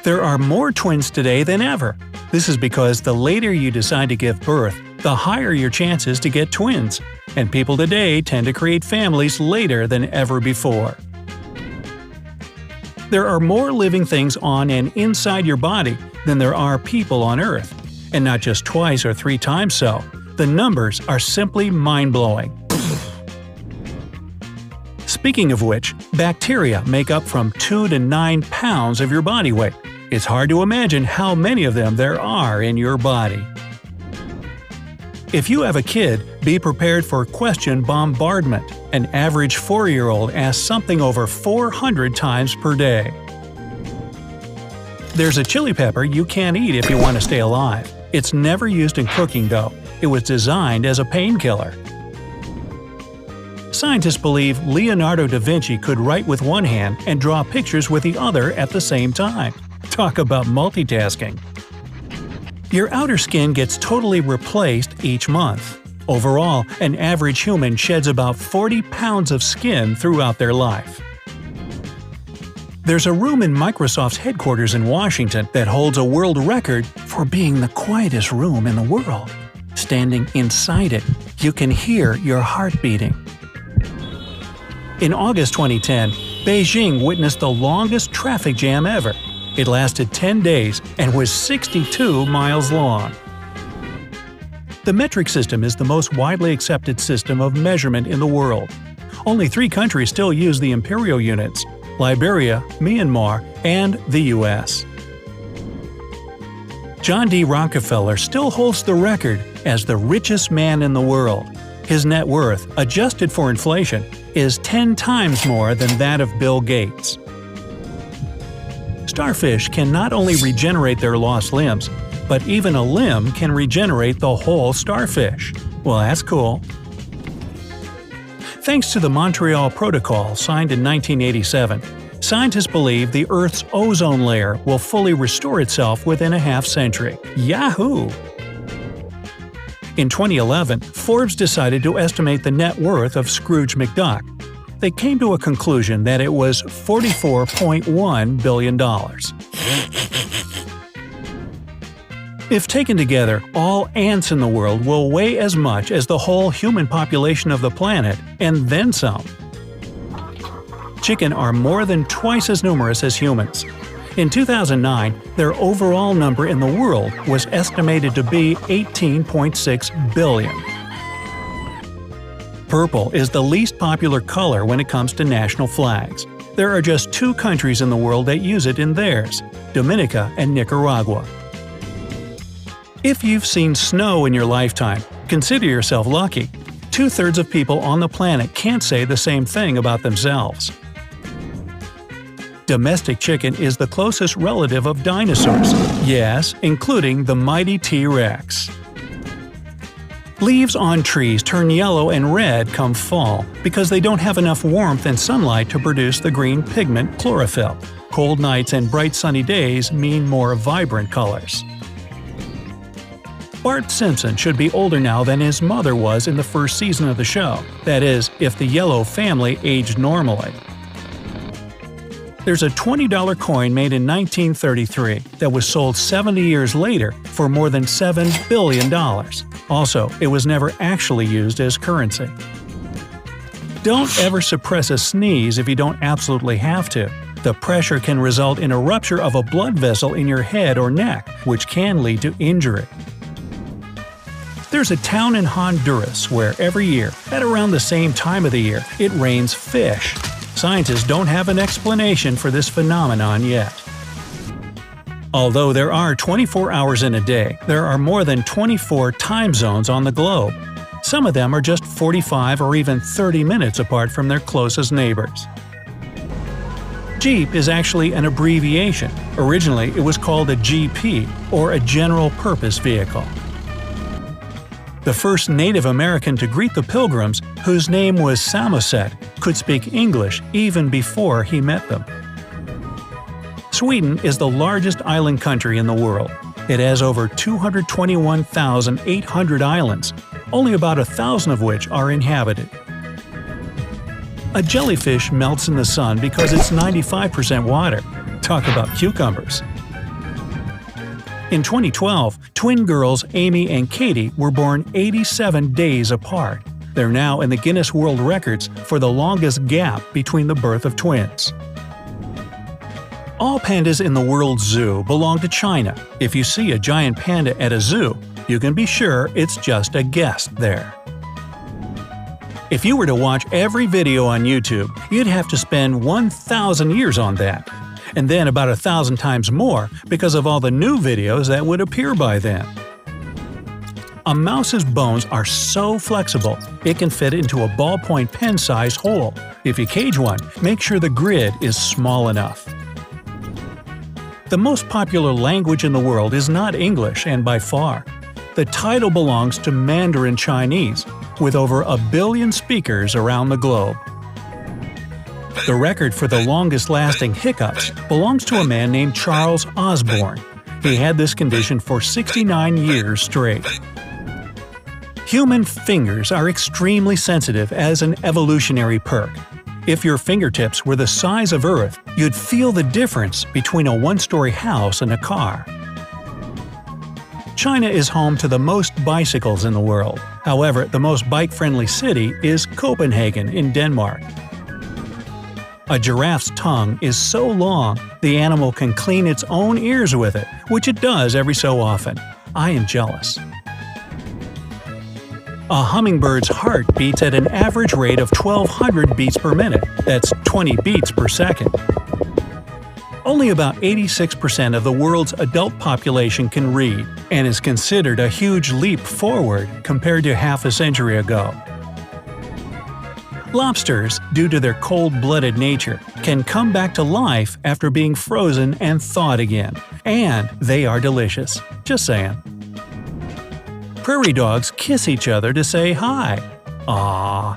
There are more twins today than ever. This is because the later you decide to give birth, the higher your chances to get twins, and people today tend to create families later than ever before. There are more living things on and inside your body than there are people on Earth, and not just twice or 3 times so. The numbers are simply mind-blowing. Speaking of which, bacteria make up from 2 to 9 pounds of your body weight. It's hard to imagine how many of them there are in your body. If you have a kid, be prepared for question bombardment. An average 4-year-old asks something over 400 times per day. There's a chili pepper you can't eat if you want to stay alive. It's never used in cooking though. It was designed as a painkiller. Scientists believe Leonardo da Vinci could write with one hand and draw pictures with the other at the same time. Talk about multitasking. Your outer skin gets totally replaced each month. Overall, an average human sheds about 40 pounds of skin throughout their life. There's a room in Microsoft's headquarters in Washington that holds a world record for being the quietest room in the world. Standing inside it, you can hear your heart beating. In August 2010, Beijing witnessed the longest traffic jam ever. It lasted 10 days and was 62 miles long. The metric system is the most widely accepted system of measurement in the world. Only 3 countries still use the imperial units: Liberia, Myanmar, and the US. John D. Rockefeller still holds the record as the richest man in the world. His net worth, adjusted for inflation, is 10 times more than that of Bill Gates. Starfish can not only regenerate their lost limbs, but even a limb can regenerate the whole starfish. Well, that's cool. Thanks to the Montreal Protocol signed in 1987, scientists believe the Earth's ozone layer will fully restore itself within a half-century. Yahoo! In 2011, Forbes decided to estimate the net worth of Scrooge McDuck. They came to a conclusion that it was $44.1 billion. If taken together, all ants in the world will weigh as much as the whole human population of the planet, and then some. Chicken are more than twice as numerous as humans. In 2009, their overall number in the world was estimated to be 18.6 billion. Purple is the least popular color when it comes to national flags. There are just 2 countries in the world that use it in theirs: Dominica and Nicaragua. If you've seen snow in your lifetime, consider yourself lucky. 2/3 of people on the planet can't say the same thing about themselves. Domestic chicken is the closest relative of dinosaurs. Yes, including the mighty T-Rex. Leaves on trees turn yellow and red come fall because they don't have enough warmth and sunlight to produce the green pigment chlorophyll. Cold nights and bright sunny days mean more vibrant colors. Bart Simpson should be older now than his mother was in the first season of the show. That is, if the Yellow family aged normally. There's a $20 coin made in 1933 that was sold 70 years later for more than $7 billion. Also, it was never actually used as currency. Don't ever suppress a sneeze if you don't absolutely have to. The pressure can result in a rupture of a blood vessel in your head or neck, which can lead to injury. There's a town in Honduras where every year, at around the same time of the year, it rains fish. Scientists don't have an explanation for this phenomenon yet. Although there are 24 hours in a day, there are more than 24 time zones on the globe. Some of them are just 45 or even 30 minutes apart from their closest neighbors. Jeep is actually an abbreviation. Originally, it was called a GP, or a General Purpose Vehicle. The first Native American to greet the Pilgrims, whose name was Samoset, could speak English even before he met them. Sweden is the largest island country in the world. It has over 221,800 islands, only about 1,000 of which are inhabited. A jellyfish melts in the sun because it's 95% water. Talk about cucumbers. In 2012, twin girls Amy and Katie were born 87 days apart. They're now in the Guinness World Records for the longest gap between the birth of twins. All pandas in the world's zoo belong to China. If you see a giant panda at a zoo, you can be sure it's just a guest there. If you were to watch every video on YouTube, you'd have to spend 1,000 years on that, and then about 1,000 times more because of all the new videos that would appear by then. A mouse's bones are so flexible, it can fit into a ballpoint pen-sized hole. If you cage one, make sure the grid is small enough. The most popular language in the world is not English, and by far. The title belongs to Mandarin Chinese, with over 1 billion speakers around the globe. The record for the longest-lasting hiccups belongs to a man named Charles Osborne. He had this condition for 69 years straight. Human fingers are extremely sensitive as an evolutionary perk. If your fingertips were the size of Earth, you'd feel the difference between a one-story house and a car. China is home to the most bicycles in the world. However, the most bike-friendly city is Copenhagen in Denmark. A giraffe's tongue is so long, the animal can clean its own ears with it, which it does every so often. I am jealous. A hummingbird's heart beats at an average rate of 1,200 beats per minute. That's 20 beats per second. Only about 86% of the world's adult population can read, and is considered a huge leap forward compared to half a century ago. Lobsters, due to their cold-blooded nature, can come back to life after being frozen and thawed again. And they are delicious. Just saying. Prairie dogs kiss each other to say hi. Aww.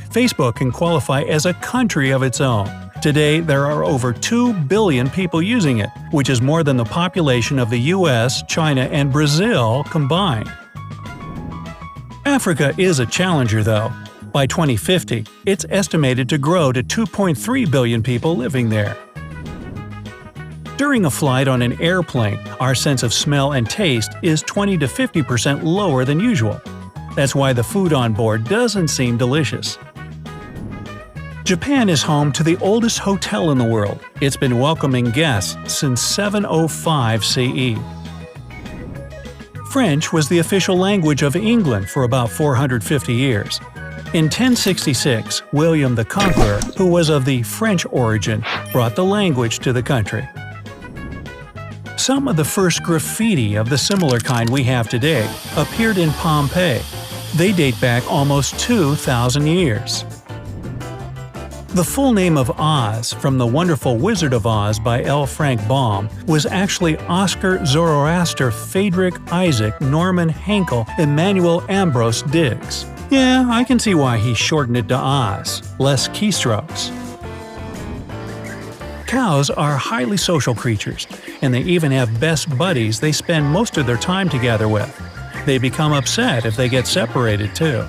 Facebook can qualify as a country of its own. Today, there are over 2 billion people using it, which is more than the population of the US, China, and Brazil combined. Africa is a challenger, though. By 2050, it's estimated to grow to 2.3 billion people living there. During a flight on an airplane, our sense of smell and taste is 20 to 50% lower than usual. That's why the food on board doesn't seem delicious. Japan is home to the oldest hotel in the world. It's been welcoming guests since 705 CE. French was the official language of England for about 450 years. In 1066, William the Conqueror, who was of the French origin, brought the language to the country. Some of the first graffiti of the similar kind we have today appeared in Pompeii. They date back almost 2,000 years. The full name of Oz, from The Wonderful Wizard of Oz by L. Frank Baum, was actually Oscar Zoroaster Friedrich Isaac Norman Henkel Emmanuel Ambrose Diggs. Yeah, I can see why he shortened it to Oz. Less keystrokes. Cows are highly social creatures, and they even have best buddies they spend most of their time together with. They become upset if they get separated, too.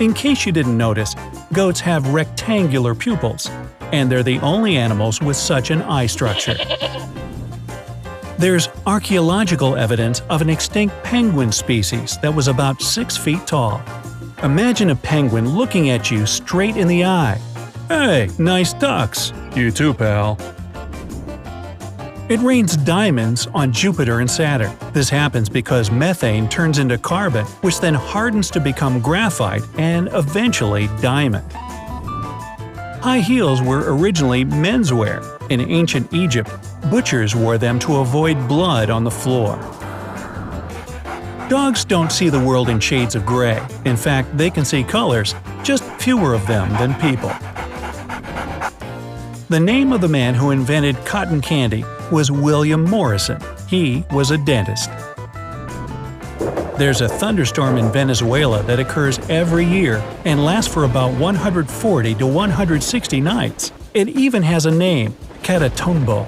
In case you didn't notice, goats have rectangular pupils, and they're the only animals with such an eye structure. There's archaeological evidence of an extinct penguin species that was about 6 feet tall. Imagine a penguin looking at you straight in the eye. Hey, nice ducks! You too, pal. It rains diamonds on Jupiter and Saturn. This happens because methane turns into carbon, which then hardens to become graphite and eventually diamond. High heels were originally menswear. In ancient Egypt, butchers wore them to avoid blood on the floor. Dogs don't see the world in shades of gray. In fact, they can see colors, just fewer of them than people. The name of the man who invented cotton candy was William Morrison. He was a dentist. There's a thunderstorm in Venezuela that occurs every year and lasts for about 140 to 160 nights. It even has a name, Catatumbo.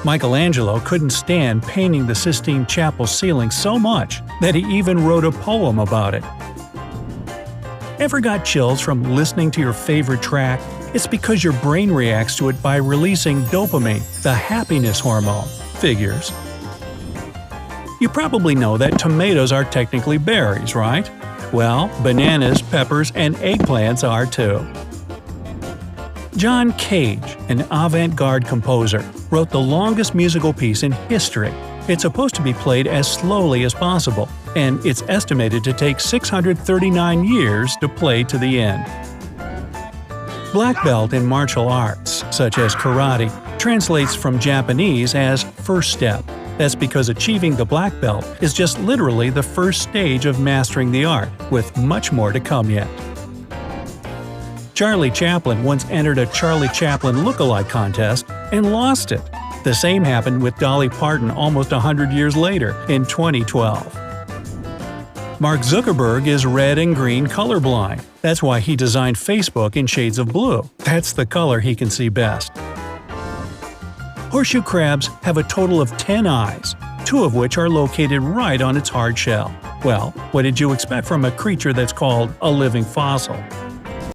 Michelangelo couldn't stand painting the Sistine Chapel ceiling so much that he even wrote a poem about it. Ever got chills from listening to your favorite track? It's because your brain reacts to it by releasing dopamine, the happiness hormone. Figures. You probably know that tomatoes are technically berries, right? Well, bananas, peppers, and eggplants are too. John Cage, an avant-garde composer, wrote the longest musical piece in history. It's supposed to be played as slowly as possible, and it's estimated to take 639 years to play to the end. Black belt in martial arts, such as karate, translates from Japanese as first step. That's because achieving the black belt is just literally the first stage of mastering the art, with much more to come yet. Charlie Chaplin once entered a Charlie Chaplin look-alike contest and lost it. The same happened with Dolly Parton almost 100 years later, in 2012. Mark Zuckerberg is red and green colorblind. That's why he designed Facebook in shades of blue. That's the color he can see best. Horseshoe crabs have a total of 10 eyes, 2 of which are located right on its hard shell. Well, what did you expect from a creature that's called a living fossil?